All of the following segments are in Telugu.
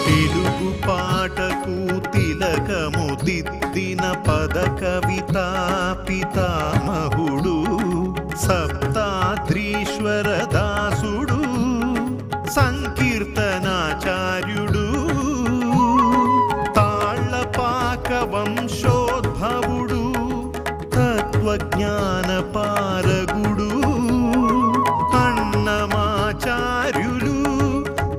తెలుగు పాటకు తిలకము దిద్దిన పద కవితా పితామహుడు సప్తాద్రీశ్వర దాసుడు సంకీర్తనాచార్యుడు తాళ్లపాక వంశోద్భవుడు తత్వజ్ఞాన పారగుడు అన్నమాచార్యులు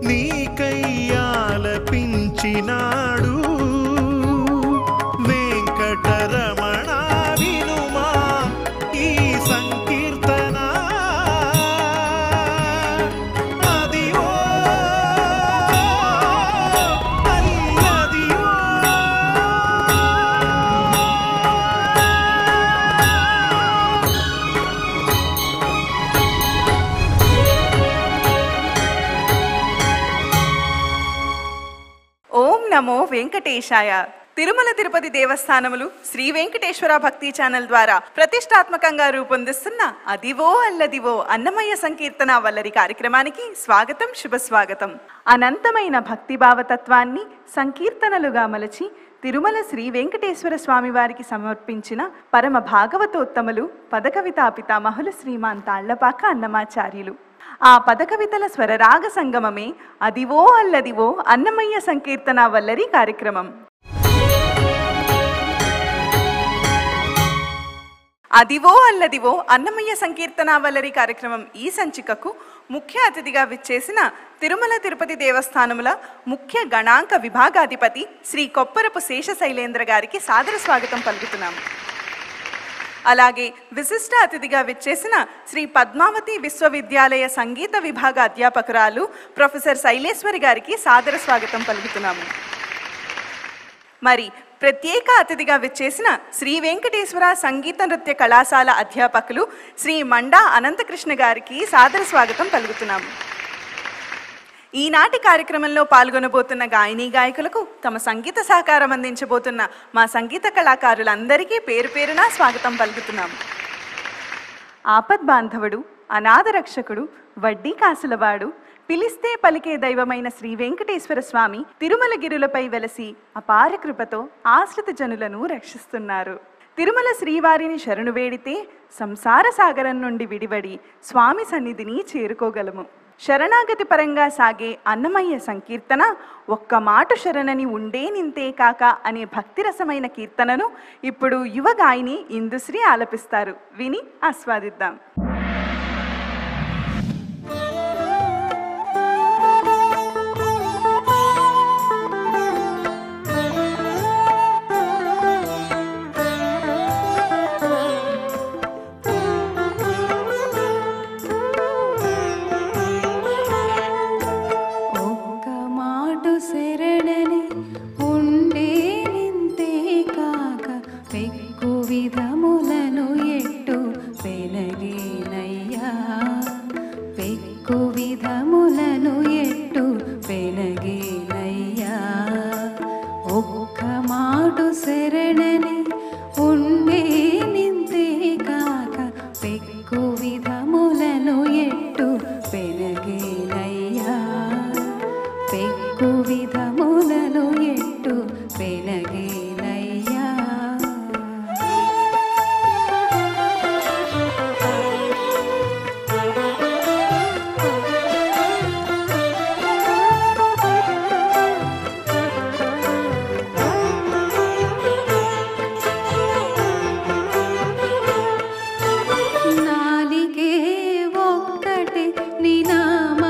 నీకయ్యాలపించినాడు వెంకటరమణ వినుమా ఈ సంకీర్తన అదివో అల్లదివో. ఓం నమో వెంకటేశాయ. తిరుమల తిరుపతి దేవస్థానములు శ్రీ వెంకటేశ్వర భక్తి ఛానల్ ద్వారా ప్రతిష్టాత్మకంగా రూపొందిస్తున్న అదివో అల్లదివో అన్నమయ్య సంకీర్తన వల్లరి కార్యక్రమానికి స్వాగతం, శుభస్వాగతం. అనంతమైన భక్తిభావతత్వాన్ని సంకీర్తనలుగా మలచి తిరుమల శ్రీ వెంకటేశ్వర స్వామి వారికి సమర్పించిన పరమ భాగవతోత్తములు పదకవితా పితామహులు శ్రీమాన్ తాళ్లపాక అన్నమాచార్యులు. ఆ పదకవితల స్వరరాగ సంగమమే అదివో అల్లదివో అన్నమయ్య సంకీర్తన వల్లరి కార్యక్రమం. అదివో అల్లదివో అన్నమయ్య సంకీర్తన వల్లరి కార్యక్రమం ఈ సంచికకు ముఖ్య అతిథిగా విచ్చేసిన తిరుమల తిరుపతి దేవస్థానముల ముఖ్య గణాంక విభాగాధిపతి శ్రీ కొప్పరపు శేషశైలేంద్ర గారికి సాదర స్వాగతం పలుకుతున్నాము. అలాగే విశిష్ట అతిథిగా విచ్చేసిన శ్రీ పద్మావతి విశ్వవిద్యాలయ సంగీత విభాగ అధ్యాపకురాలు ప్రొఫెసర్ శైలేశ్వరి గారికి సాదర స్వాగతం పలుకుతున్నాము. మరి ప్రత్యేక అతిథిగా విచ్చేసిన శ్రీ వెంకటేశ్వర సంగీత నృత్య కళాశాల అధ్యాపకులు శ్రీ మండా అనంతకృష్ణ గారికి సాదర స్వాగతం పలుకుతున్నాము. ఈనాటి కార్యక్రమంలో పాల్గొనబోతున్న గాయనీ గాయకులకు తమ సంగీత సహకారం అందించబోతున్న మా సంగీత కళాకారులందరికీ పేరు పేరున స్వాగతం పలుకుతున్నాము. ఆపద్బాంధవుడు, అనాథ రక్షకుడు, వడ్డీ కాసులవాడు, పిలిస్తే పలికే దైవమైన శ్రీ వెంకటేశ్వర స్వామి తిరుమల గిరులపై వెలసి అపార కృపతో ఆశ్రిత జనులను రక్షిస్తున్నారు. తిరుమల శ్రీవారిని శరణు వేడితే సంసార సాగరం నుండి విడివడి స్వామి సన్నిధిని చేరుకోగలము. శరణాగతి పరంగా సాగే అన్నమయ్య సంకీర్తన ఒక్క మాట శరణని ఉండే నింతే కాక అనే భక్తిరసమైన కీర్తనను ఇప్పుడు యువ గాయని ఇందుశ్రీ ఆలపిస్తారు. విని ఆస్వాదిద్దాం. నాలిగే ఒక్కటి నీ నామ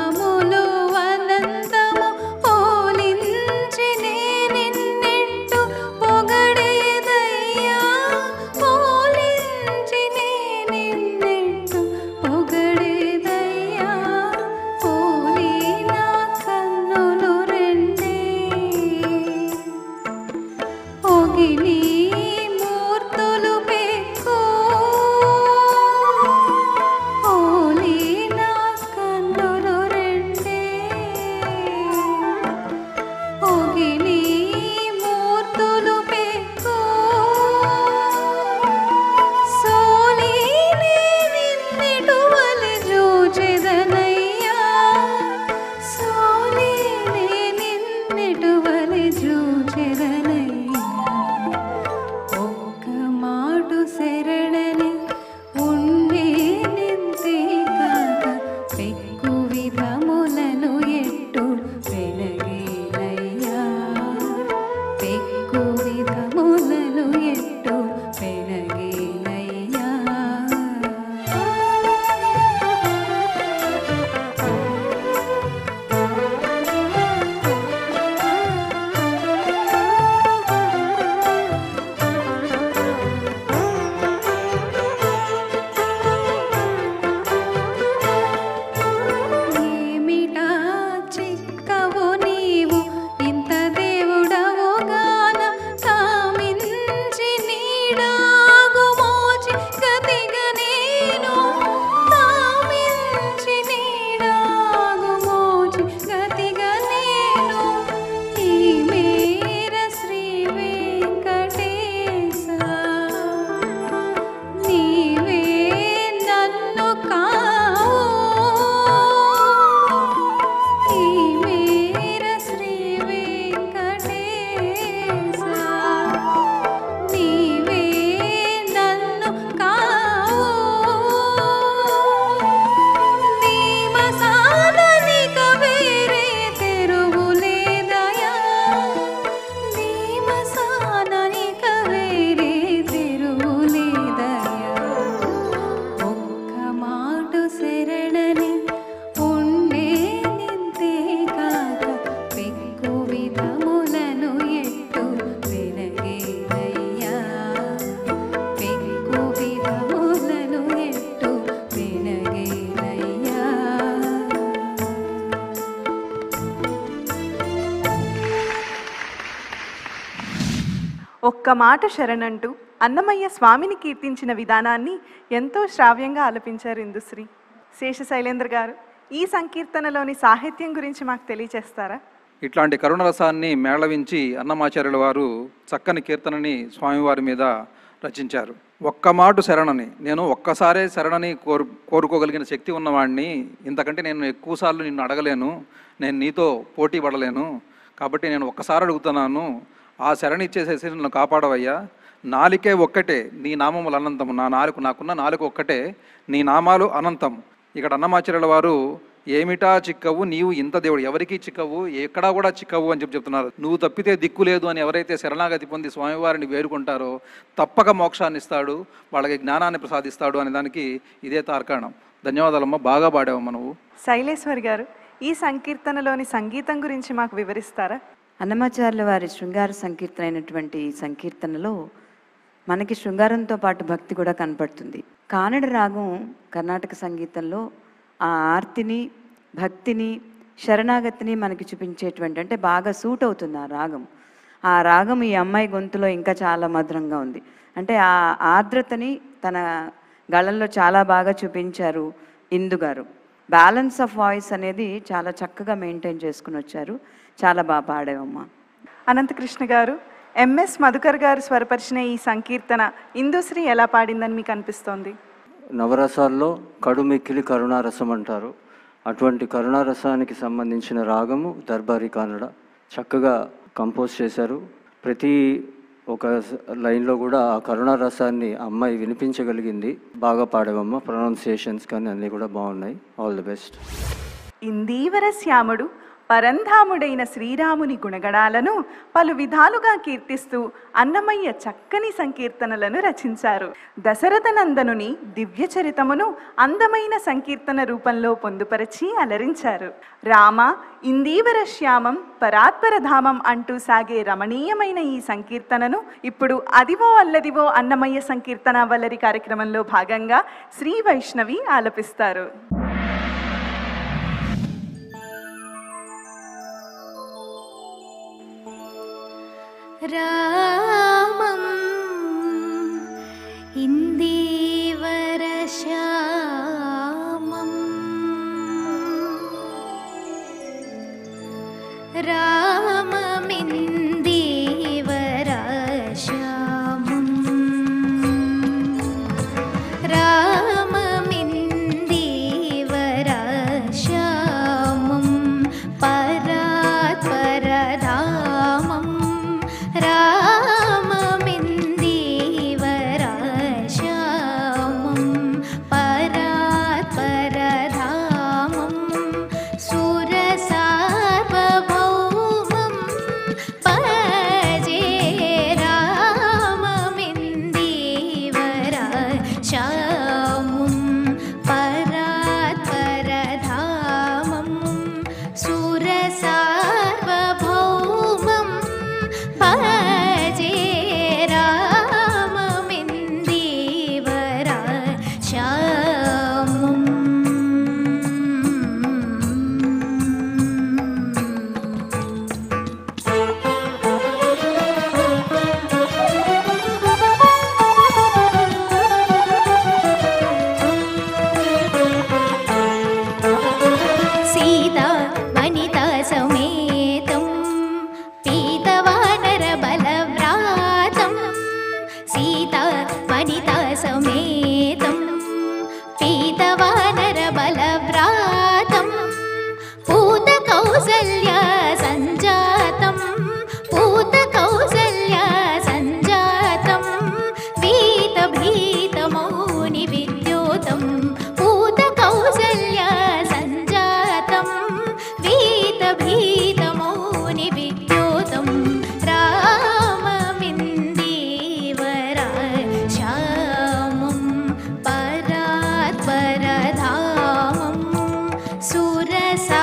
ఒక్క మాట శరణంటూ అన్నమయ్య స్వామిని కీర్తించిన విధానాన్ని ఎంతో శ్రావ్యంగా ఆలపించారు ఇందుశ్రీ. శేషశైలేంద్ర గారు, ఈ సంకీర్తనలోని సాహిత్యం గురించి మాకు తెలియచేస్తారా? ఇట్లాంటి కరుణరసాన్ని మేళవించి అన్నమాచార్యుల వారు చక్కని కీర్తనని స్వామివారి మీద రచించారు. ఒక్క మాట శరణని, నేను ఒక్కసారే శరణని కోరుకోగలిగిన శక్తి ఉన్నవాడిని, ఇంతకంటే నేను ఎక్కువసార్లు నిన్ను అడగలేను, నేను నీతో పోటీ పడలేను, కాబట్టి నేను ఒక్కసారి అడుగుతున్నాను, ఆ శరణి ఇచ్చేసేసి నన్ను కాపాడవయ్యా. నాలికే ఒక్కటే నీ నామములు అనంతము, నాకున్న నాలుక ఒక్కటే నీ నామాలు అనంతం. ఇక్కడ అన్నమాచార్యుల వారు ఏమిటా చిక్కవు, నీవు ఇంత దేవుడు, ఎవరికీ చిక్కవు, ఎక్కడా కూడా చిక్కవు అని చెప్తున్నారు. నువ్వు తప్పితే దిక్కు లేదు అని ఎవరైతే శరణాగతి పొంది స్వామివారిని వేడుకుంటారో తప్పక మోక్షాన్ని ఇస్తాడు, వాళ్ళకి జ్ఞానాన్ని ప్రసాదిస్తాడు అనే దానికి ఇదే తార్కాణం. ధన్యవాదాలమ్మా, బాగా పాడావమ్మా నువ్వు. శైలేశ్వరి గారు, ఈ సంకీర్తనలోని సంగీతం గురించి మాకు వివరిస్తారా? అన్నమాచార్యుల వారి శృంగార సంకీర్తన అయినటువంటి ఈ సంకీర్తనలో మనకి శృంగారంతో పాటు భక్తి కూడా కనపడుతుంది. కానడ రాగం కర్ణాటక సంగీతంలో ఆ ఆర్తిని, భక్తిని, శరణాగతిని మనకి చూపించేటువంటి, అంటే బాగా సూట్ అవుతుంది ఆ రాగం ఈ అమ్మాయి గొంతులో ఇంకా చాలా మధురంగా ఉంది. అంటే ఆ ఆర్ద్రతని తన గళంలో చాలా బాగా చూపించారు ఇందు గారు. బ్యాలెన్స్ ఆఫ్ వాయిస్ అనేది చాలా చక్కగా మెయింటైన్ చేసుకుని వచ్చారు. చాలా బాగా పాడావమ్మా. అనంతకృష్ణ గారు, ఎంఎస్ మధుకర్ గారు స్వరపరిచిన ఈ సంకీర్తన ఇందుశ్రీ ఎలా పాడిందని మీకు అనిపిస్తోంది? నవరసాల్లో కడుమిక్కిలి కరుణారసం అంటారు. అటువంటి కరుణారసానికి సంబంధించిన రాగము దర్బారీ కానడ చక్కగా కంపోజ్ చేశారు. ప్రతి ఒక లైన్లో కూడా ఆ కరుణారసాన్ని అమ్మాయి వినిపించగలిగింది. బాగా పాడేవమ్మ, ప్రొనౌన్సియేషన్స్ కానీ అన్నీ కూడా బాగున్నాయి. All the best. ఇందీవర శ్యాముడు పరంధాముడైన శ్రీరాముని గుణగణాలను పలు విధాలుగా కీర్తిస్తూ అన్నమయ్య చక్కని సంకీర్తనలను రచించారు. దశరథ నందనుని దివ్య చరితమును అందమైన సంకీర్తన రూపంలో పొందుపరచి అలరించారు. రామ ఇందీవర శ్యామం పరాత్పరధామం అంటూ సాగే రమణీయమైన ఈ సంకీర్తనను ఇప్పుడు అదివో అల్లదివో అన్నమయ్య సంకీర్తన వల్లరి కార్యక్రమంలో భాగంగా శ్రీ వైష్ణవి ఆలపిస్తారు. రామం ఇందీవర శ్యామం రామమిందీవర శ్యామం రామమిందీవర శ్యామం పరాత్పరధామం రామమిందీవర శ్యామం పరాత్పరధామం సురసార్వభౌమం భజే రామమిందీవర శ్యామం పరాత్పరధామం సురసార్వభౌమం భజే రామమిందీవర శ్యామం. సీతా వనితా సమేతం పీతవానర బలవ్రాతం సీతా వనితా సమేతం పీతవానర బలవ్రాతం పూత కౌసల్య సంజాతం పూత కౌసల్య సంజాతం వీత భీత మౌని విద్యోతం పూత కౌసల్య సంజాతం వీత భీత మౌని విద్యోతం రామమిందీవర శ్యామం పరాత్పరధామం సురసార్వభౌమం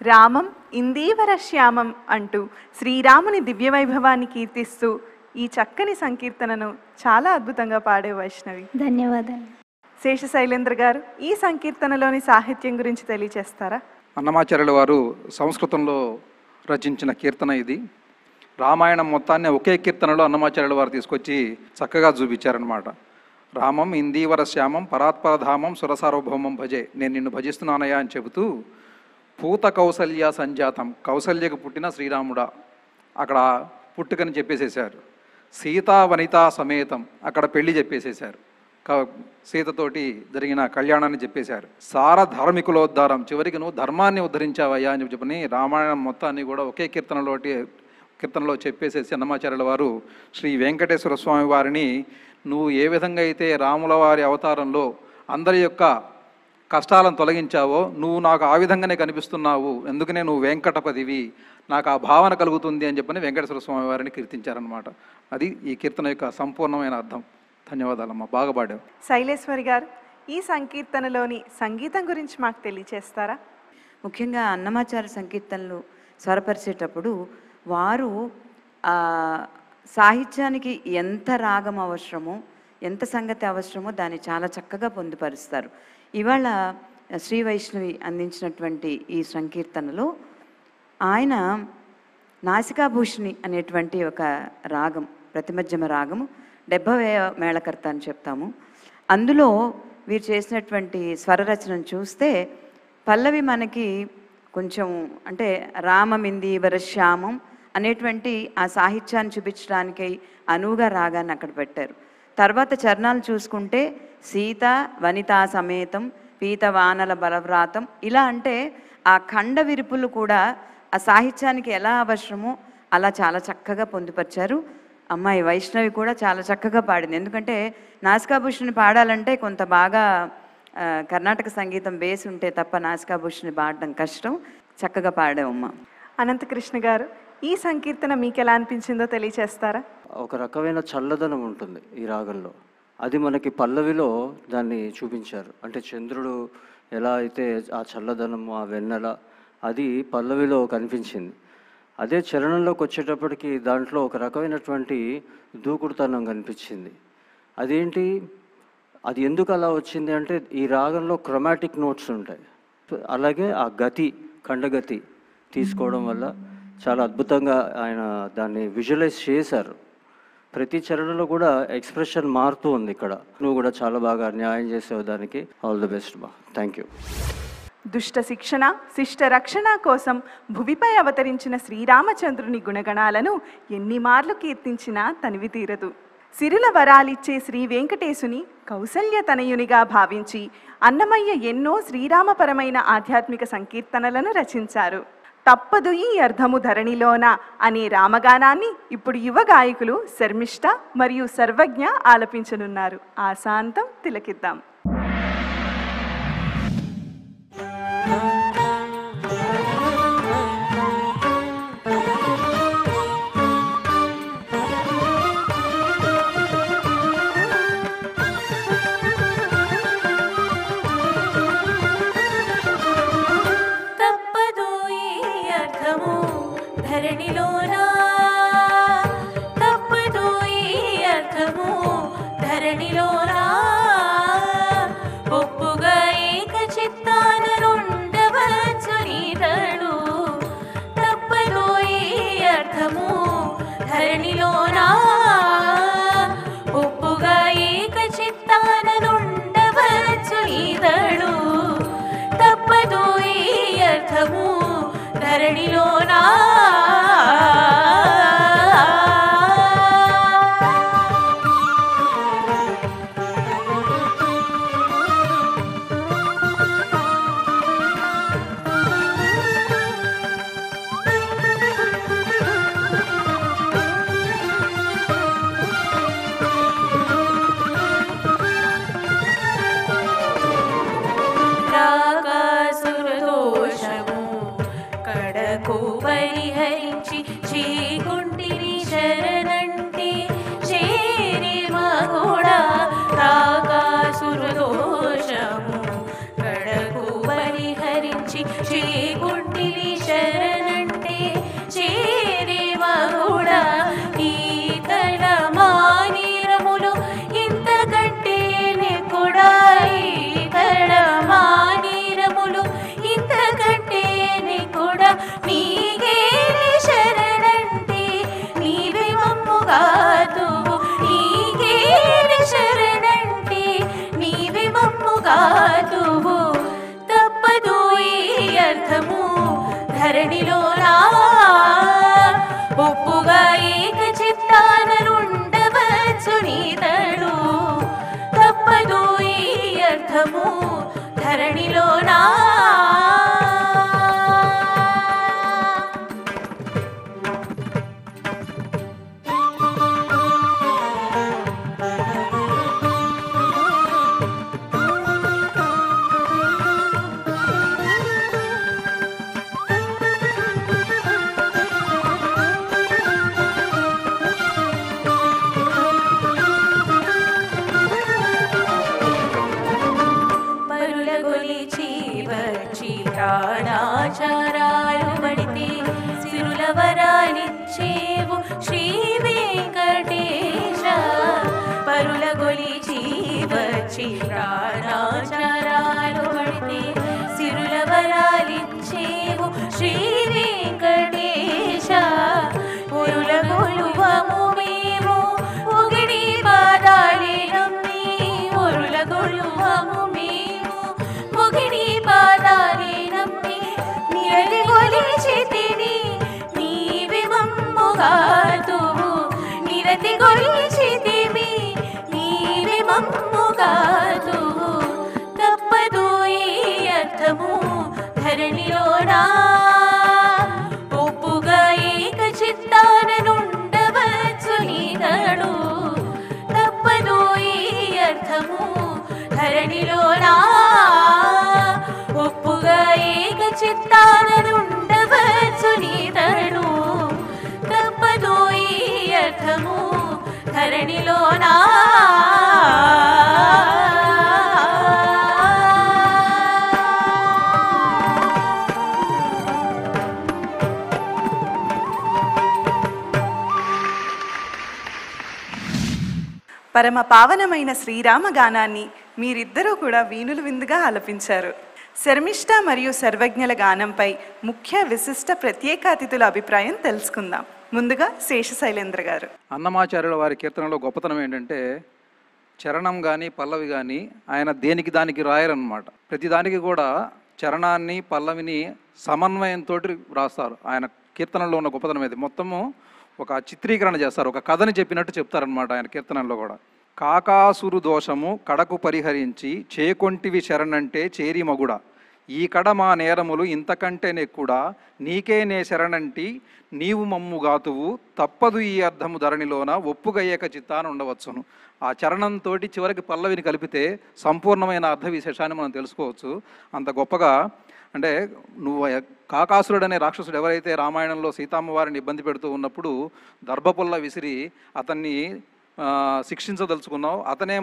రామం ఇందీవర శ్యామం అంటూ శ్రీరాముని దివ్య వైభవాన్ని కీర్తిస్తూ ఈ చక్కని సంకీర్తనను చాలా అద్భుతంగా పాడే వైష్ణవి. ధన్యవాదాలు. శేషశైలేంద్ర గారు, ఈ సంకీర్తనలోని సాహిత్యం గురించి తెలియచేస్తారా? అన్నమాచార్యుల వారు సంస్కృతంలో రచించిన కీర్తన ఇది. రామాయణం మొత్తాన్ని ఒకే కీర్తనలో అన్నమాచార్యుల వారు తీసుకొచ్చి చక్కగా చూపించారనమాట. రామం ఇందీవర శ్యామం పరాత్పరధామం సురసార్వభౌమం భజే, నేను నిన్ను భజిస్తున్నానయ్యా అని చెబుతూ పూత కౌసల్య సంజాతం, కౌసల్యకు పుట్టిన శ్రీరాముడా, అక్కడ పుట్టుకని చెప్పేసేశారు. సీతా వనితా సమేతం, అక్కడ పెళ్లి చెప్పేసేశారు. సీతతోటి జరిగిన కళ్యాణాన్ని చెప్పేశారు. సార ధార్మికులోద్ధారం, చివరికి నువ్వు ధర్మాన్ని ఉద్ధరించావయ్యా అని చెప్పని రామాయణం మొత్తాన్ని కూడా ఒకే కీర్తనలో చెప్పేసేసి అన్నమాచార్యుల వారు శ్రీ వెంకటేశ్వర స్వామి వారిని నువ్వు ఏ విధంగా అయితే రాముల వారి అవతారంలో అందరి యొక్క కష్టాలను తొలగించావో నువ్వు నాకు ఆ విధంగానే కనిపిస్తున్నావు, ఎందుకనే నువ్వు వెంకటపదివి, నాకు ఆ భావన కలుగుతుంది అని చెప్పని వెంకటేశ్వర స్వామి వారిని కీర్తించారనమాట. అది ఈ కీర్తన యొక్క సంపూర్ణమైన అర్థం. ధన్యవాదాలమ్మా, బాగా పాడావు. శైలేశ్వరి గారు, ఈ సంకీర్తనలోని సంగీతం గురించి మాకు తెలియచేస్తారా? ముఖ్యంగా అన్నమాచార్య సంకీర్తనలు స్వరపరిచేటప్పుడు వారు సాహిత్యానికి ఎంత రాగం అవసరమో, ఎంత సంగతి అవసరమో దాన్ని చాలా చక్కగా పొందుపరుస్తారు. ఇవాళ శ్రీ వైష్ణవి అందించినటువంటి ఈ సంకీర్తనలో ఆయన నాసికాభూషణి అనేటువంటి ఒక రాగం, ప్రతిమధ్యమ రాగము, 70వ మేళకర్త అని చెప్తాము. అందులో వీరు చేసినటువంటి స్వరరచనను చూస్తే పల్లవి మనకి కొంచెం అంటే రామమిందీవర శ్యామం అనేటువంటి ఆ సాహిత్యాన్ని చూపించడానికి అనువుగా రాగాన్ని అక్కడ పెట్టారు. తర్వాత చరణాలు చూసుకుంటే సీత వనితా సమేతం పీతవానల బలవ్రాతం, ఇలా అంటే ఆ ఖండ విరుపులు కూడా ఆ సాహిత్యానికి ఎలా అవసరమో అలా చాలా చక్కగా పొందుపరిచారు. అమ్మాయి వైష్ణవి కూడా చాలా చక్కగా పాడింది. ఎందుకంటే నాసికాభూషణి పాడాలంటే కొంత బాగా కర్ణాటక సంగీతం బేస్ ఉంటే తప్ప నాసికాభూషణి పాడడం కష్టం. చక్కగా పాడావమ్మా. అనంతకృష్ణ గారు, ఈ సంకీర్తన మీకు ఎలా అనిపించిందో తెలియచేస్తారా? ఒక రకమైన చల్లదనం ఉంటుంది ఈ రాగంలో. అది మనకి పల్లవిలో దాన్ని చూపించారు. అంటే చంద్రుడు ఎలా అయితే ఆ చల్లదనం, ఆ వెన్నెల, అది పల్లవిలో కనిపించింది. అదే చరణంలోకి వచ్చేటప్పటికి దాంట్లో ఒక రకమైనటువంటి దూకుడుతనం కనిపించింది. అదేంటి, అది ఎందుకు అలా వచ్చింది అంటే ఈ రాగంలో క్రొమాటిక్ నోట్స్ ఉంటాయి. అలాగే ఆ గతి, ఖండగతి తీసుకోవడం వల్ల చాలా అద్భుతంగా ఆయన దాన్ని విజువలైజ్ చేశారు. ప్రతి చరణంలో కూడా ఎక్స్ప్రెషన్ మారుతూ ఉంది. ఇక్కడ నువ్వు కూడా చాలా బాగా న్యాయం చేసావు దానికి. ఆల్ ది బెస్ట్ మా. Thank you. దుష్ట శిక్షణ శిష్ట రక్షణ కోసం భువిపై అవతరించిన శ్రీరామచంద్రుని గుణగణాలను ఎన్ని మార్లు కీర్తించినా తనివి తీరదు. సిరుల వరాలిచ్చే శ్రీ వెంకటేశుని కౌసల్య తనయునిగా భావించి అన్నమయ్య ఎన్నో శ్రీరామపరమైన ఆధ్యాత్మిక సంకీర్తనలను రచించారు. తప్పదు ఈ అర్థము ధరణిలోన అనే రామగానాన్ని ఇప్పుడు యువ గాయకులు శర్మిష్ట మరియు సర్వజ్ఞ ఆలపించనున్నారు. ఆశాంతం తిలకిద్దాం. ధరణిలోనా వచ్చి చేకుంటివి శరణంటే చేరేవగుడా ఈ కళమానిరములు ఇంతకంటే కూడా ఈ కళమానిరములు ఇంతకంటే కూడా నీకే శరణంటే నీవే మమ్ముగాతువు నీకే శరణంటే నీవే మమ్ముగాతువు తప్పదు ఈ అర్థము ధరణిలోనా ఒప్పుగా ఏక చిత్తాననుండవచ్చు నీతడు తప్పదు ఈ అర్థము ధరణిలోనా ప్రాణాచారాలు పడితే సిరుల వరాలిచ్చేవు శ్రీ వెంకటేశ పరుల గొలిచి వచ్చి ప్రాణాచారాలు పడితే సిరుల వరాలిచ్చేవు శ్రీ వెంకటేశ పొరుల గొలువము మేము ఒగిడి పాదాలే నమ్మి ఒరుల గొలువము మేము ఒగిడి పాదాలే నమ్మి నిరతి గొలిచితిని నీవే మమ్ముగాతువు నిరతి గొలిచితివి నీవే మమ్ముగాతువు తప్పదు ఈ అర్థము ధరణిలోనా ఒప్పుగా ఏక చిత్తాననుండవచ్చు నీతడు తప్పదు ఈ అర్థము ధరణిలోనా ఒప్పుగా ఏక చిత్తాననుండవచ్చు నీతడు తప్పదు ఈ అర్థము ధరణిలోనా పరమ పావనమైన శ్రీరామ గానాన్ని మీరిద్దరూ కూడా వీణులు విందుగా ఆలపించారు. శర్మిష్ఠ మరియు సర్వజ్ఞల గానంపై ముఖ్య విశిష్ట ప్రత్యేకాతిథుల అభిప్రాయం తెలుసుకుందాం. ముందుగా శేషశైలేంద్ర గారు. అన్నమాచార్యుల వారి కీర్తనలో గొప్పతనం ఏంటంటే చరణం కానీ పల్లవి కానీ ఆయన దేనికి దానికి రాయరన్నమాట. ప్రతిదానికి కూడా చరణాన్ని పల్లవిని సమన్వయంతో రాస్తారు. ఆయన కీర్తనలో ఉన్న గొప్పతనం ఇది. మొత్తము ఒక చిత్రీకరణ చేస్తారు, ఒక కథని చెప్పినట్టు చెప్తారనమాట ఆయన కీర్తనలో కూడా. కాకాసురు దోషము కడకు పరిహరించి చేకొంటివి శరణంటే చేరి మగుడ ఈ కడ మా నేరములు ఇంతకంటే నెక్కుడా నీకే నే శరణంటి నీవు మమ్ము గాతువు తప్పదు ఈ అర్థము ధరణిలోన ఒప్పుగయ్యక చిత్తాన ఉండవచ్చును. ఆ చరణంతో చివరికి పల్లవిని కలిపితే సంపూర్ణమైన అర్థ విశేషాన్ని మనం తెలుసుకోవచ్చు. అంత గొప్పగా అంటే నువ్వు కాకాసురుడు అనే రాక్షసుడు ఎవరైతే రామాయణంలో సీతమ్మ వారిని ఇబ్బంది పెడుతూ ఉన్నప్పుడు దర్భపుల్ల విసిరి అతన్ని శిక్షించదలుచుకున్నావు, అతనే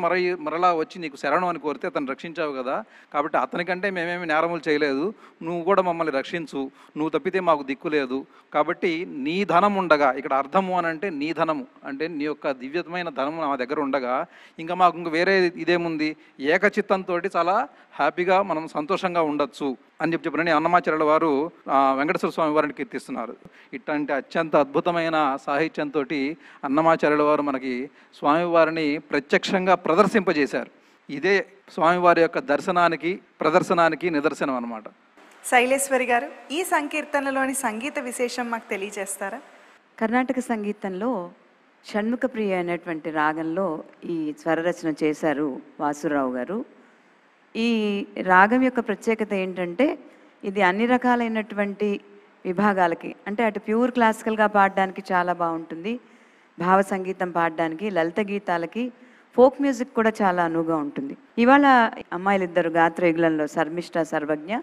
మరలా వచ్చి నీకు శరణం అని కోరితే అతను రక్షించావు కదా, కాబట్టి అతనికంటే మేమేమి నేరములు చేయలేదు, నువ్వు కూడా మమ్మల్ని రక్షించు, నువ్వు తప్పితే మాకు దిక్కు లేదు, కాబట్టి నీ ధనం ఉండగా, ఇక్కడ అర్థము అని అంటే నీ ధనము అంటే నీ యొక్క దివ్యమైన ధనము నా దగ్గర ఉండగా ఇంకా మాకు ఇంక వేరే ఇదేముంది, ఏకచిత్తంతో చాలా హ్యాపీగా మనం సంతోషంగా ఉండొచ్చు అని చెప్పిన అన్నమాచార్యుల వారు వెంకటేశ్వర స్వామి వారిని కీర్తిస్తున్నారు. ఇట్లాంటి అత్యంత అద్భుతమైన సాహిత్యంతో అన్నమాచార్యుల వారు మనకి స్వామివారిని ప్రత్యక్షంగా ప్రదర్శింపజేశారు. ఇదే స్వామివారి యొక్క దర్శనానికి ప్రదర్శనానికి నిదర్శనం అన్నమాట. శైలేశ్వరి గారు, ఈ సంకీర్తనలోని సంగీత విశేషం మాకు తెలియజేస్తారా? కర్ణాటక సంగీతంలో షణ్ముఖప్రియ అనేటువంటి రాగంలో ఈ స్వరరచన చేశారు వాసురావు గారు. ఈ రాగం యొక్క ప్రత్యేకత ఏంటంటే ఇది అన్ని రకాలైనటువంటి విభాగాలకి, అంటే అటు ప్యూర్ క్లాసికల్గా పాడడానికి చాలా బాగుంటుంది, భావ సంగీతం పాడడానికి, లలిత గీతాలకి, ఫోక్ మ్యూజిక్ కూడా చాలా అనువుగా ఉంటుంది. ఇవాళ అమ్మాయిలిద్దరు గాత్రయుగులంలో శర్మిష్ఠ సర్వజ్ఞ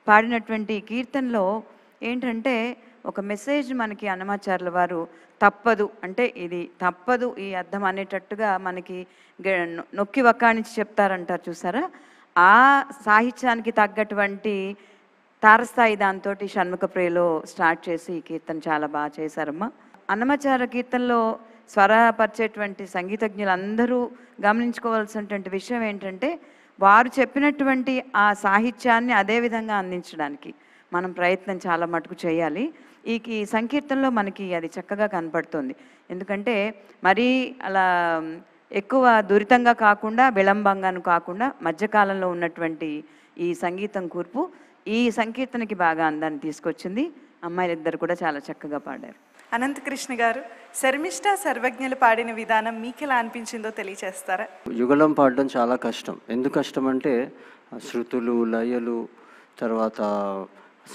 పాడినటువంటి కీర్తనలో ఏంటంటే ఒక మెసేజ్ మనకి అన్నమాచార్యుల వారు తప్పదు అంటే ఇది తప్పదు ఈ అర్థం అనేటట్టుగా మనకి నొక్కి వక్కాణించి చెప్తారంటారు చూసారా, ఆ సాహిత్యానికి తగ్గటువంటి తారస్థాయి దాంతో షణ్ముఖ ప్రియలో స్టార్ట్ చేసి ఈ కీర్తన చాలా బాగా చేశారమ్మా. అన్నమాచార్య కీర్తనలో స్వరపరిచేటువంటి సంగీతజ్ఞులందరూ గమనించుకోవాల్సినటువంటి విషయం ఏంటంటే వారు చెప్పినటువంటి ఆ సాహిత్యాన్ని అదే విధంగా అందించడానికి మనం ప్రయత్నం చాలా మటుకు చేయాలి. ఈ సంకీర్తనలో మనకి అది చక్కగా కనపడుతుంది. ఎందుకంటే మరీ అలా ఎక్కువ దురితంగా కాకుండా విళంబంగాను కాకుండా మధ్యకాలంలో ఉన్నటువంటి ఈ సంగీతం కూర్పు ఈ సంకీర్తనకి బాగా అందాన్ని తీసుకొచ్చింది. అమ్మాయిలిద్దరు కూడా చాలా చక్కగా పాడారు. అనంతకృష్ణ గారు, శర్మిష్ట సర్వజ్ఞలు పాడిన విధానం మీకు ఎలా అనిపించిందో తెలియచేస్తారా? యుగళం పాడడం చాలా కష్టం. ఎందుకు కష్టం అంటే శృతులు, లయలు, తర్వాత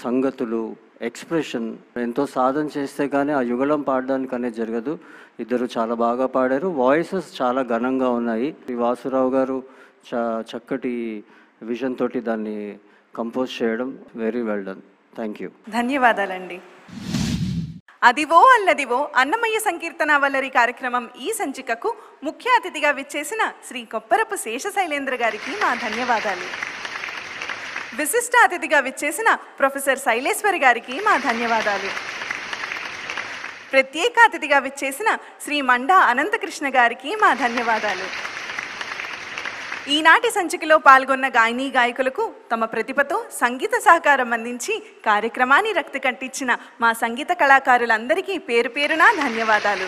సంగతులు, ఎక్స్ప్రెషన్ ఎంతో సాధన చేస్తే కానీ ఆ యుగళం పాడడానికి అనేది జరగదు. ఇద్దరు చాలా బాగా పాడారు. వాయిసెస్ చాలా ఘనంగా ఉన్నాయి. వాసురావు గారు చక్కటి విజన్ తోటి దాన్ని కంపోజ్ చేయడం very well done. Thank you. ధన్యవాదాలండి. అదివో అల్లదివో అన్నమయ్య సంకీర్తన వల్లరి కార్యక్రమం ఈ సంచికకు ముఖ్య అతిథిగా విచ్చేసిన శ్రీ కొప్పరపు శేషశైలేంద్ర గారికి మా ధన్యవాదాలు. విశిష్ట అతిథిగా విచ్చేసిన ప్రొఫెసర్ శైలేశ్వరి గారికి మా ధన్యవాదాలు. ప్రత్యేక అతిథిగా విచ్చేసిన శ్రీ మండా అనంతకృష్ణ గారికి మా ధన్యవాదాలు. ఈనాటి సంచికలో పాల్గొన్న గాయనీ గాయకులకు తమ ప్రతిభతో సంగీత సహకారం అందించి కార్యక్రమాన్ని రక్తి కట్టించిన మా సంగీత కళాకారులందరికీ పేరు పేరున ధన్యవాదాలు.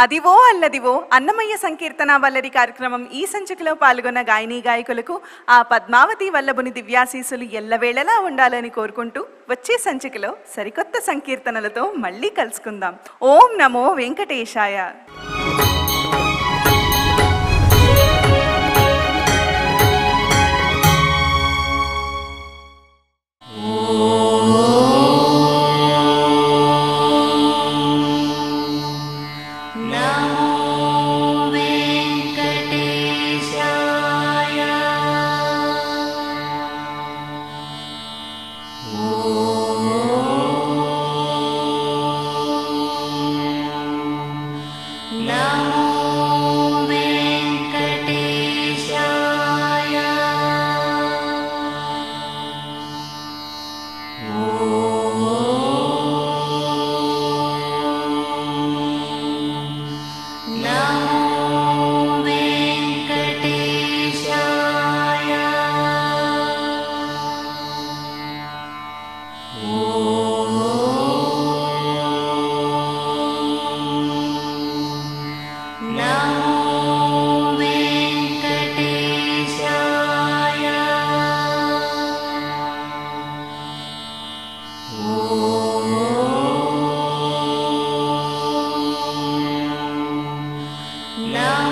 అదివో అల్లదివో అన్నమయ్య సంకీర్తన వల్లరి కార్యక్రమం ఈ సంచికలో పాల్గొన్న గాయనీ గాయకులకు ఆ పద్మావతి వల్లభుని దివ్యాశీసులు ఎల్లవేళలా ఉండాలని కోరుకుంటూ వచ్చే సంచికలో సరికొత్త సంకీర్తనలతో మళ్ళీ కలుసుకుందాం. ఓం నమో వెంకటేశాయ. No.